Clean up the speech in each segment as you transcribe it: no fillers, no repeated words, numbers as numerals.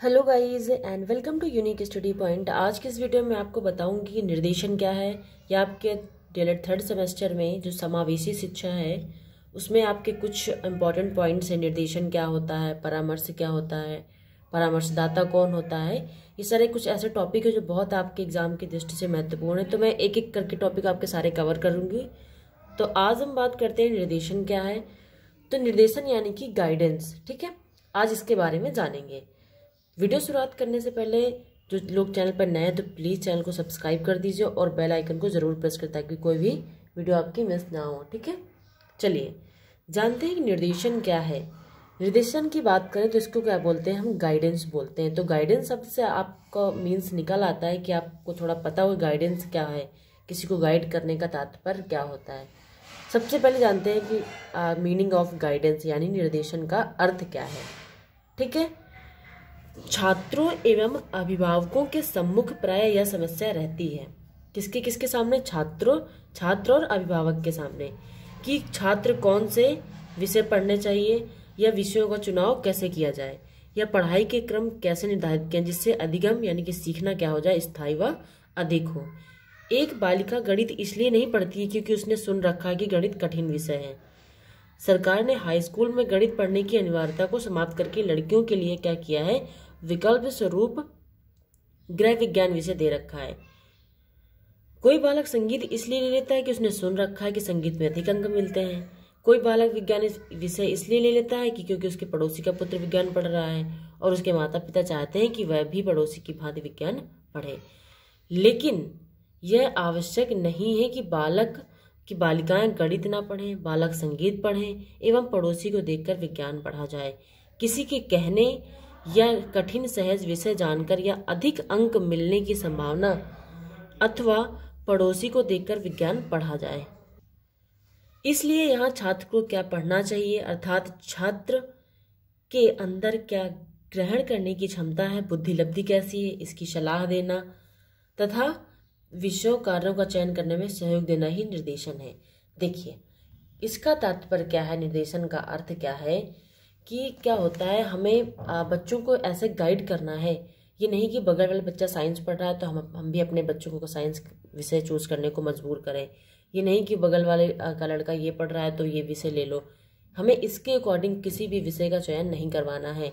Hello guys and welcome to unique study point. आज के इस वीडियो में आपको बताऊंगी कि निर्देशन क्या है या आपके डीएलएड थर्ड सेमेस्टर में जो समावेशी शिक्षा है उसमें आपके कुछ इंपॉर्टेंट पॉइंट्स हैं। निर्देशन क्या होता है, परामर्श क्या होता है, परामर्शदाता कौन होता है, ये सारे कुछ ऐसे टॉपिक है जो बहुत आपके एग्जाम की दृष्टि से महत्वपूर्ण है। तो मैं एक एक करके टॉपिक आपके सारे कवर करूंगी। तो आज हम बात करते हैं निर्देशन क्या है। तो निर्देशन यानी कि गाइडेंस, ठीक है, आज इसके बारे में जानेंगे। वीडियो शुरुआत करने से पहले जो लोग चैनल पर नए हैं तो प्लीज़ चैनल को सब्सक्राइब कर दीजिए और बेल आइकन को ज़रूर प्रेस करें ताकि कोई भी वीडियो आपकी मिस ना हो, ठीक है। चलिए जानते हैं कि निर्देशन क्या है। निर्देशन की बात करें तो इसको क्या बोलते हैं, हम गाइडेंस बोलते हैं। तो गाइडेंस शब्द से आपका मीन्स निकल आता है कि आपको थोड़ा पता हो गाइडेंस क्या है, किसी को गाइड करने का तात्पर्य क्या होता है। सबसे पहले जानते हैं कि मीनिंग ऑफ गाइडेंस यानी निर्देशन का अर्थ क्या है, ठीक है। छात्रों एवं अभिभावकों के सम्मुख प्राय यह समस्या रहती है, किसके किसके सामने, छात्र और अभिभावक के सामने, कि छात्र कौन से विषय पढ़ने चाहिए या विषयों का चुनाव कैसे किया जाए या पढ़ाई के क्रम कैसे निर्धारित किया जिससे अधिगम यानी कि सीखना क्या हो जाए, स्थायी व अधिक हो। एक बालिका गणित इसलिए नहीं पढ़ती है क्योंकि उसने सुन रखा है कि गणित कठिन विषय है। सरकार ने हाई स्कूल में गणित पढ़ने की अनिवार्यता को समाप्त करके लड़कियों के लिए क्या किया है, विकल्प स्वरूप गृह विज्ञान विषय दे रखा है। कोई बालक संगीत इसलिए ले लेता है कि उसने सुन रखा है कि संगीत में अधिक अंक मिलते हैं। कोई बालक विज्ञान विषय इसलिए ले लेता है कि क्योंकि उसके पड़ोसी का पुत्र विज्ञान पढ़ रहा है और उसके माता पिता चाहते हैं कि वह भी पड़ोसी की भांति विज्ञान पढ़े। लेकिन यह आवश्यक नहीं है कि बालिकाएं गणित ना पढ़ें, बालक संगीत पढ़ें एवं पड़ोसी को देखकर विज्ञान पढ़ा जाए। किसी के कहने या कठिन सहज विषय जानकर या अधिक अंक मिलने की संभावना अथवा पड़ोसी को देखकर विज्ञान पढ़ा जाए। इसलिए यहाँ छात्र को क्या पढ़ना चाहिए, अर्थात छात्र के अंदर क्या ग्रहण करने की क्षमता है, बुद्धि लब्धि कैसी है, इसकी सलाह देना तथा विषयों कार्यों का चयन करने में सहयोग देना ही निर्देशन है। देखिए इसका तात्पर्य क्या है, निर्देशन का अर्थ क्या है कि क्या होता है, हमें बच्चों को ऐसे गाइड करना है। ये नहीं कि बगल वाला बच्चा साइंस पढ़ रहा है तो हम भी अपने बच्चों को साइंस विषय चूज करने को मजबूर करें। ये नहीं कि बगल वाले का लड़का ये पढ़ रहा है तो ये विषय ले लो। हमें इसके अकॉर्डिंग किसी भी विषय का चयन नहीं करवाना है।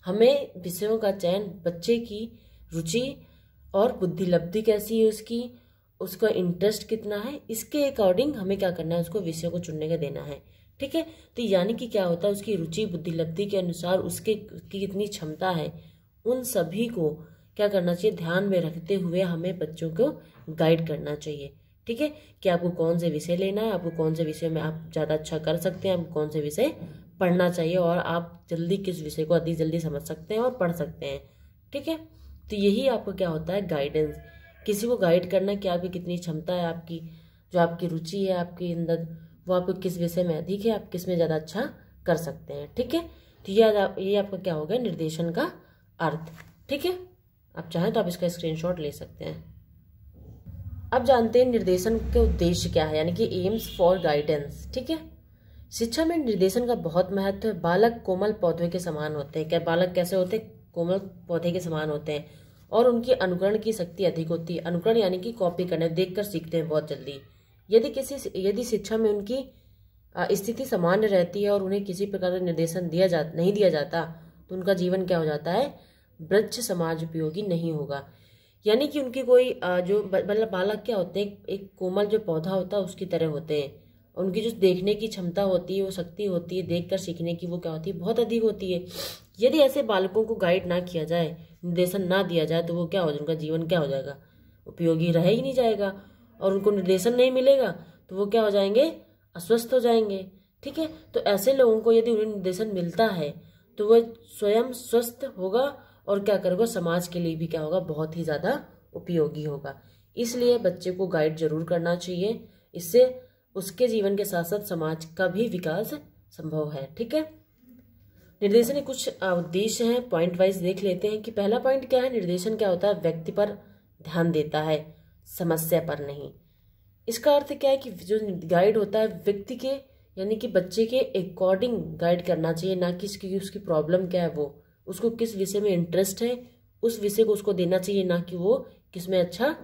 हमें विषयों का चयन बच्चे की रुचि और बुद्धि लब्धि कैसी है उसका इंटरेस्ट कितना है, इसके अकॉर्डिंग हमें क्या करना है, उसको विषयों को चुनने का देना है, ठीक है। तो यानी कि क्या होता है, उसकी रुचि बुद्धि लब्धि के अनुसार उसकी कितनी क्षमता है, उन सभी को क्या करना चाहिए, ध्यान में रखते हुए हमें बच्चों को गाइड करना चाहिए, ठीक है। कि आपको कौन से विषय लेना है, आपको कौन से विषय में आप ज़्यादा अच्छा कर सकते हैं, आपको कौन से विषय पढ़ना चाहिए और आप जल्दी किस विषय को अधिक जल्दी समझ सकते हैं और पढ़ सकते हैं, ठीक है। तो यही आपको क्या होता है, गाइडेंस। किसी को गाइड करना कि आपकी कितनी क्षमता है, आपकी जो आपकी रुचि है आपके अंदर, वो आपको किस विषय में अधिक है, आप किस में ज़्यादा अच्छा कर सकते हैं, ठीक है। तो ये आपका क्या हो गया, निर्देशन का अर्थ, ठीक है। आप चाहें तो आप इसका स्क्रीनशॉट ले सकते हैं। अब जानते हैं निर्देशन के उद्देश्य क्या है, यानी कि एम्स फॉर गाइडेंस, ठीक है। शिक्षा में निर्देशन का बहुत महत्व है। बालक कोमल पौधे के समान होते हैं। क्या बालक कैसे होते हैं, कोमल पौधे के समान होते हैं और उनकी अनुकरण की शक्ति अधिक होती है। अनुकरण यानी कि कॉपी करने, देखकर सीखते हैं बहुत जल्दी। यदि शिक्षा में उनकी स्थिति सामान्य रहती है और उन्हें किसी प्रकार का निर्देशन नहीं दिया जाता तो उनका जीवन क्या हो जाता है, वृक्ष समाज उपयोगी नहीं होगा। यानी कि उनकी कोई जो मतलब बालक क्या होते हैं, एक कोमल जो पौधा होता है उसकी तरह होते हैं। उनकी जो देखने की क्षमता होती है, वो शक्ति होती है देखकर सीखने की, वो क्या होती है, बहुत अधिक होती है। यदि ऐसे बालकों को गाइड ना किया जाए, निर्देशन ना दिया जाए तो वो क्या हो जाएगा, उनका जीवन क्या हो जाएगा, उपयोगी रह ही नहीं जाएगा। और उनको निर्देशन नहीं मिलेगा तो वो क्या हो जाएंगे, अस्वस्थ हो जाएंगे, ठीक है। तो ऐसे लोगों को यदि उन्हें निर्देशन मिलता है तो वह स्वयं स्वस्थ होगा और क्या करेगा, समाज के लिए भी क्या होगा, बहुत ही ज़्यादा उपयोगी होगा। इसलिए बच्चे को गाइड जरूर करना चाहिए, इससे उसके जीवन के साथ साथ समाज का भी विकास संभव है, ठीक है। निर्देशन के कुछ उद्देश्य हैं, पॉइंट वाइज देख लेते हैं कि पहला पॉइंट क्या है, निर्देशन क्या होता है, व्यक्ति पर ध्यान देता है, समस्या पर नहीं। इसका अर्थ क्या है कि जो गाइड होता है व्यक्ति के यानी कि बच्चे के अकॉर्डिंग गाइड करना चाहिए, ना कि उसकी प्रॉब्लम क्या है उसको किस विषय में इंटरेस्ट है उस विषय को उसको देना चाहिए, ना कि वो किसमें अच्छा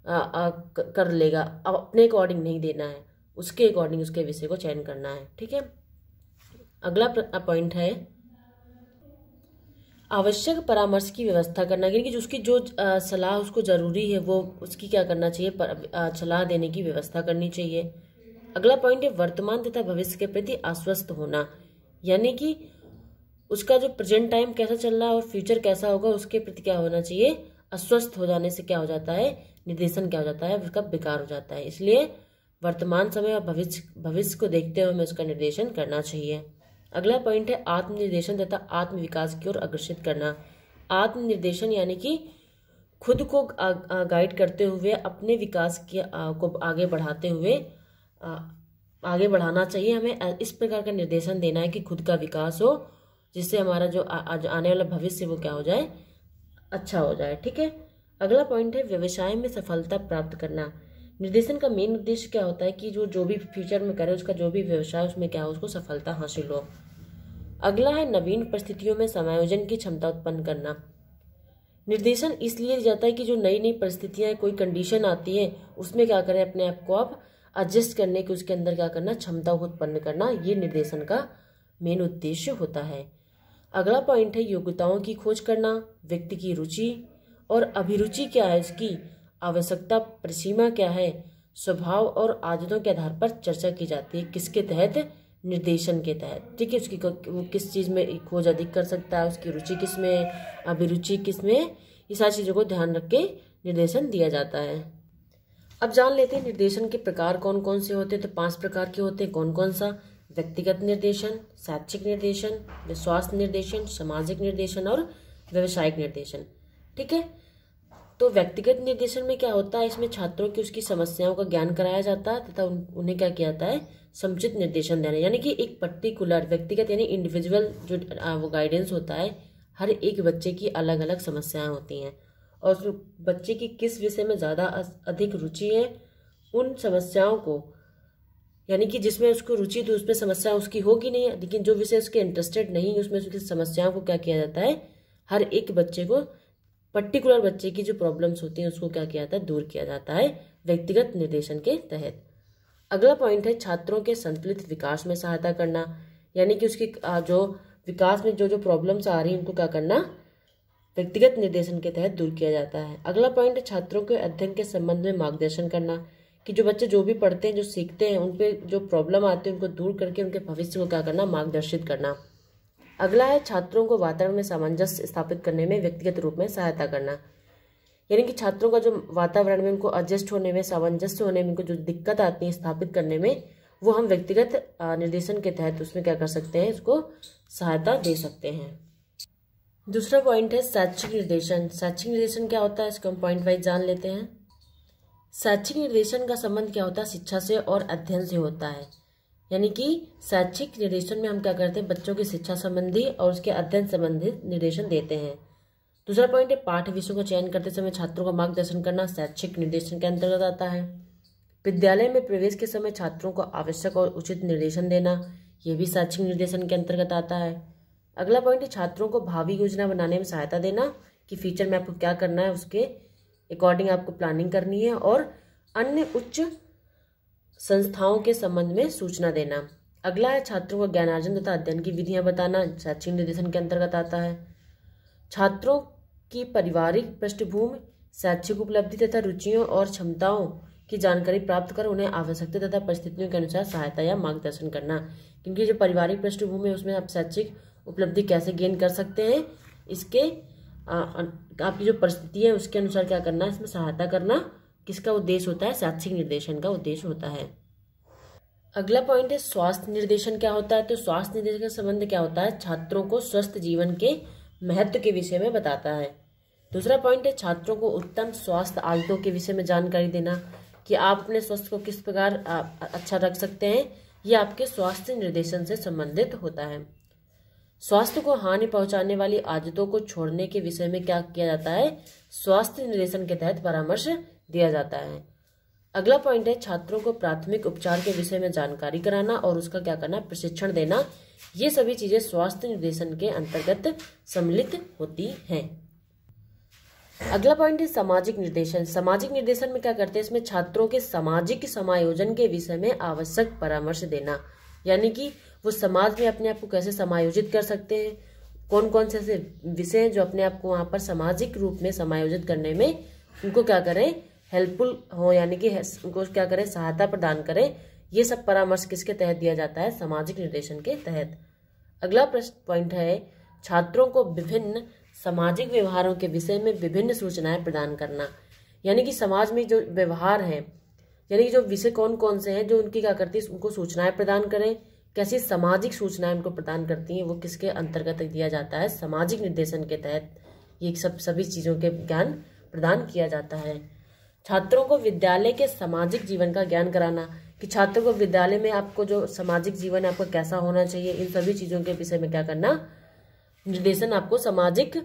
कर लेगा। अब अपने अकॉर्डिंग नहीं देना है, उसके अकॉर्डिंग उसके विषय को चयन करना है। ठीक है। अगला पॉइंट है आवश्यक परामर्श की व्यवस्था करना, यानी कि उसकी जो सलाह उसको जरूरी है वो उसकी क्या करना चाहिए, सलाह देने की व्यवस्था करनी चाहिए। अगला पॉइंट है वर्तमान तथा भविष्य के प्रति आश्वस्त होना, यानी कि उसका जो प्रेजेंट टाइम कैसा चल रहा है और फ्यूचर कैसा होगा उसके प्रति क्या होना चाहिए, अस्वस्थ हो जाने से क्या हो जाता है, निर्देशन क्या हो जाता है, उसका बेकार हो जाता है। इसलिए वर्तमान समय और भविष्य को देखते हुए हमें उसका निर्देशन करना चाहिए। अगला पॉइंट है आत्मनिर्देशन तथा आत्म विकास की ओर अग्रसित करना। आत्मनिर्देशन यानी कि खुद को गाइड करते हुए अपने विकास को आगे बढ़ाते हुए आगे बढ़ाना चाहिए। हमें इस प्रकार का निर्देशन देना है कि खुद का विकास हो, जिससे हमारा जो आने वाला भविष्य वो क्या हो जाए, अच्छा हो जाए। ठीक है। अगला पॉइंट है व्यवसाय में सफलता प्राप्त करना। निर्देशन का मेन उद्देश्य क्या होता है कि जो भी फ्यूचर में करे उसका जो भी व्यवसाय उसमें क्या हो, उसको सफलता हासिल हो। अगला है नवीन परिस्थितियों में समायोजन की क्षमता उत्पन्न करना। निर्देशन इसलिए दिया जाता है कि जो नई नई परिस्थितियां, कोई कंडीशन आती है उसमें क्या करें, अपने आप को आप एडजस्ट करने की उसके अंदर क्या करना, क्षमता को उत्पन्न करना, ये निर्देशन का मेन उद्देश्य होता है। अगला पॉइंट है योग्यताओं की खोज करना, व्यक्ति की रुचि और अभिरुचि क्या है, इसकी आवश्यकता परिसीमा क्या है, स्वभाव और आदतों के आधार पर चर्चा की जाती है। किसके तहत, निर्देशन के तहत। ठीक है। उसकी वो किस चीज़ में खोज अधिक कर सकता है, उसकी रुचि किस में, अभिरुचि किस में, ये सारी चीज़ों को ध्यान रख के निर्देशन दिया जाता है। अब जान लेते हैं निर्देशन के प्रकार कौन कौन से होते हैं। तो 5 प्रकार के होते हैं। कौन कौन सा, व्यक्तिगत निर्देशन, शैक्षिक निर्देशन, स्वास्थ्य निर्देशन, सामाजिक निर्देशन और व्यवसायिक निर्देशन। ठीक है। तो व्यक्तिगत निर्देशन में क्या होता है, इसमें छात्रों की उसकी समस्याओं का ज्ञान कराया जाता है तथा उन्हें क्या किया जाता है, समुचित निर्देशन देना, यानी कि एक पर्टिकुलर व्यक्तिगत यानी इंडिविजुअल जो वो गाइडेंस होता है। हर एक बच्चे की अलग अलग समस्याएं होती हैं और उस बच्चे की किस विषय में ज़्यादा अधिक रुचि है, उन समस्याओं को, यानी कि जिसमें उसको रुचि तो उसमें समस्या उसकी होगी नहीं है, लेकिन जो विषय उसके इंटरेस्टेड नहीं है उसमें उसकी समस्याओं को क्या किया जाता है, हर एक बच्चे को, पर्टिकुलर बच्चे की जो प्रॉब्लम्स होती हैं उसको क्या किया जाता है, दूर किया जाता है व्यक्तिगत निर्देशन के तहत। अगला पॉइंट है छात्रों के संतुलित विकास में सहायता करना, यानी कि उसकी जो विकास में जो प्रॉब्लम्स आ रही हैं उनको क्या करना, व्यक्तिगत निर्देशन के तहत दूर किया जाता है। अगला पॉइंट है छात्रों के अध्ययन के संबंध में मार्गदर्शन करना, कि जो बच्चे जो भी पढ़ते हैं, जो सीखते हैं, उन पे जो प्रॉब्लम आती है उनको दूर करके उनके भविष्य को क्या करना, मार्गदर्शित करना। अगला है छात्रों को वातावरण में सामंजस्य स्थापित करने में व्यक्तिगत रूप में सहायता करना, यानी कि छात्रों का जो वातावरण में उनको एडजस्ट होने में, सामंजस्य होने में, उनको जो दिक्कत आती है स्थापित करने में, वो हम व्यक्तिगत निर्देशन के तहत उसमें क्या कर सकते हैं, उसको सहायता दे सकते हैं। दूसरा पॉइंट है शैक्षिक निर्देशन। शैक्षिक निर्देशन क्या होता है, इसको हम पॉइंट वाइज जान लेते हैं। शैक्षिक निर्देशन का संबंध क्या होता है, शिक्षा से और अध्ययन से होता है, यानी कि शैक्षिक निर्देशन में हम क्या करते हैं, बच्चों की शिक्षा संबंधी और उसके अध्ययन संबंधित निर्देशन देते हैं। दूसरा पॉइंट है पाठ्य विषयों को चयन करते समय छात्रों का मार्गदर्शन करना, शैक्षिक निर्देशन के अंतर्गत आता है। विद्यालय में प्रवेश के समय छात्रों को आवश्यक और उचित निर्देशन देना, यह भी शैक्षिक निर्देशन के अंतर्गत आता है। अगला पॉइंट है छात्रों को भावी योजना बनाने में सहायता देना, कि फ्यूचर में आपको क्या करना है, उसके अकॉर्डिंग आपको प्लानिंग करनी है, और अन्य उच्च संस्थाओं के संबंध में सूचना देना। अगला है छात्रों को ज्ञानार्जन तथा अध्ययन की विधियां बताना, शैक्षिक निर्देशन के अंतर्गत आता है। छात्रों की पारिवारिक पृष्ठभूमि, शैक्षिक उपलब्धि तथा रुचियों और क्षमताओं की जानकारी प्राप्त कर उन्हें आवश्यकता तथा परिस्थितियों के अनुसार सहायता या मार्गदर्शन करना, क्योंकि जो पारिवारिक पृष्ठभूमि है उसमें आप शैक्षिक उपलब्धि कैसे गेन कर सकते हैं, इसके आपकी जो परिस्थिति है उसके अनुसार क्या करना है, इसमें सहायता करना किसका उद्देश्य होता है, शैक्षिक निर्देशन का उद्देश्य होता है। अगला पॉइंट है स्वास्थ्य निर्देशन क्या होता है। तो स्वास्थ्य निर्देशन का संबंध क्या होता है, छात्रों को स्वस्थ जीवन के महत्व के विषय में बताता है। दूसरा पॉइंट है छात्रों को उत्तम स्वास्थ्य आदतों के विषय में जानकारी देना, कि आप अपने स्वास्थ्य को किस प्रकार अच्छा रख सकते हैं, यह आपके स्वास्थ्य निर्देशन से संबंधित होता है। स्वास्थ्य को हानि पहुंचाने वाली आदतों को छोड़ने के विषय में क्या किया जाता है, स्वास्थ्य निर्देशन के तहत परामर्श दिया जाता है। अगला पॉइंट है छात्रों को प्राथमिक उपचार के विषय में जानकारी कराना और उसका क्या करना, प्रशिक्षण देना, ये सभी चीजें स्वास्थ्य निर्देशन के अंतर्गत सम्मिलित होती हैं। अगला पॉइंट है सामाजिक निर्देशन। सामाजिक निर्देशन में क्या करते हैं, इसमें छात्रों के सामाजिक समायोजन के विषय में आवश्यक परामर्श देना, यानी कि वो समाज में अपने आप को कैसे समायोजित कर सकते हैं, कौन कौन से ऐसे विषय हैं जो अपने आप को वहां पर सामाजिक रूप में समायोजित करने में उनको क्या करें, हेल्पफुल हो, यानी कि उनको क्या करें, सहायता प्रदान करें। ये सब परामर्श किसके तहत दिया जाता है, सामाजिक निर्देशन के तहत। अगला प्रश्न पॉइंट है छात्रों को विभिन्न सामाजिक व्यवहारों के विषय में विभिन्न सूचनाएं प्रदान करना, यानी कि समाज में जो व्यवहार है, यानी कि जो विषय कौन कौन से हैं जो उनकी क्या करती है, उनको सूचनाएं प्रदान करें। कैसी सामाजिक सूचनाएं उनको प्रदान करती हैं, वो किसके अंतर्गत दिया जाता है, सामाजिक निर्देशन के तहत ये सभी चीजों के ज्ञान प्रदान किया जाता है। छात्रों को विद्यालय के सामाजिक जीवन का ज्ञान कराना, कि छात्रों को विद्यालय में आपको जो सामाजिक जीवन आपका कैसा होना चाहिए, इन सभी चीजों के विषय में क्या करना, निर्देशन आपको सामाजिक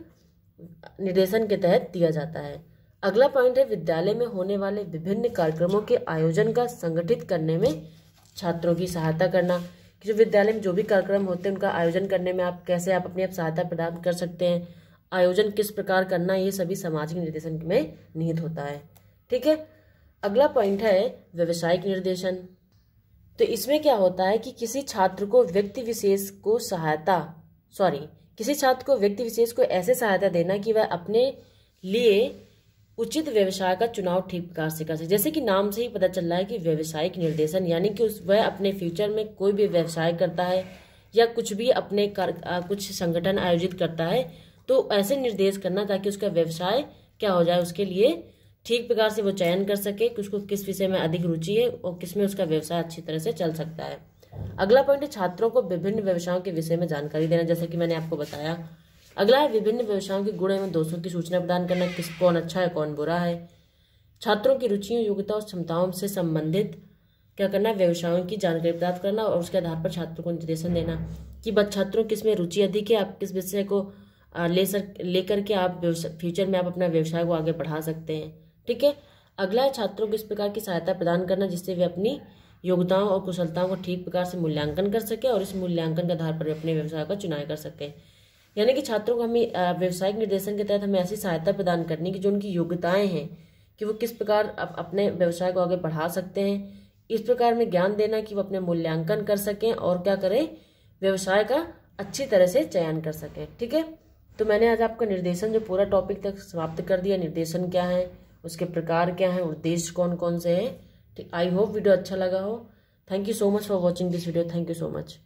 निर्देशन के तहत दिया जाता है। अगला पॉइंट है विद्यालय में होने वाले विभिन्न कार्यक्रमों के आयोजन का संगठित करने में छात्रों की सहायता करना, कि जो विद्यालय में जो भी कार्यक्रम होते हैं उनका आयोजन करने में आप कैसे आप अपनी सहायता प्रदान कर सकते हैं, आयोजन किस प्रकार करना, ये सभी सामाजिक निर्देशन में निहित होता है। ठीक है। अगला पॉइंट है व्यवसायिक निर्देशन। तो इसमें क्या होता है कि किसी छात्र को व्यक्ति विशेष को ऐसे सहायता देना कि वह अपने लिए उचित व्यवसाय का चुनाव ठीक प्रकार से कर सके। जैसे कि नाम से ही पता चल रहा है कि व्यवसायिक निर्देशन, यानी कि वह अपने फ्यूचर में कोई भी व्यवसाय करता है या कुछ भी अपने कुछ संगठन आयोजित करता है, तो ऐसे निर्देश करना ताकि उसका व्यवसाय क्या हो जाए, उसके लिए ठीक प्रकार से वो चयन कर सके कि उसको किस विषय में अधिक रुचि है और किसमें उसका व्यवसाय अच्छी तरह से चल सकता है। अगला पॉइंट है छात्रों को विभिन्न व्यवसायों के विषय में जानकारी देना, जैसे कि मैंने आपको बताया। अगला है विभिन्न व्यवसायों के गुण एवं दोषों की सूचना प्रदान करना, कौन अच्छा है कौन बुरा है। छात्रों की रुचियों, योग्यता और क्षमताओं से संबंधित क्या करना, व्यवसायों की जानकारी प्राप्त करना और उसके आधार पर छात्रों को निर्देशन देना कि छात्रों किसमें रुचि अधिक है, आप किस विषय को लेकर के आप फ्यूचर में आप अपना व्यवसाय को आगे बढ़ा सकते हैं। ठीक है। अगला है छात्रों को इस प्रकार की सहायता प्रदान करना जिससे वे अपनी योग्यताओं और कुशलताओं को ठीक प्रकार से मूल्यांकन कर सके और इस मूल्यांकन के आधार पर अपने व्यवसाय का चुनाव कर सके। यानी कि छात्रों को हमें व्यवसायिक निर्देशन के तहत हमें ऐसी सहायता प्रदान करनी कि जो उनकी योग्यताएं हैं कि वो किस प्रकार अपने व्यवसाय को आगे बढ़ा सकते हैं, इस प्रकार में ज्ञान देना कि वो अपने मूल्यांकन कर सकें और क्या करें, व्यवसाय का अच्छी तरह से चयन कर सकें। ठीक है। तो मैंने आज आपका निर्देशन जो पूरा टॉपिक तक समाप्त कर दिया। निर्देशन क्या है, उसके प्रकार क्या है, उद्देश्य कौन कौन से हैं। ठीक। आई होप वीडियो अच्छा लगा हो। Thank you so much for watching this video. Thank you so much.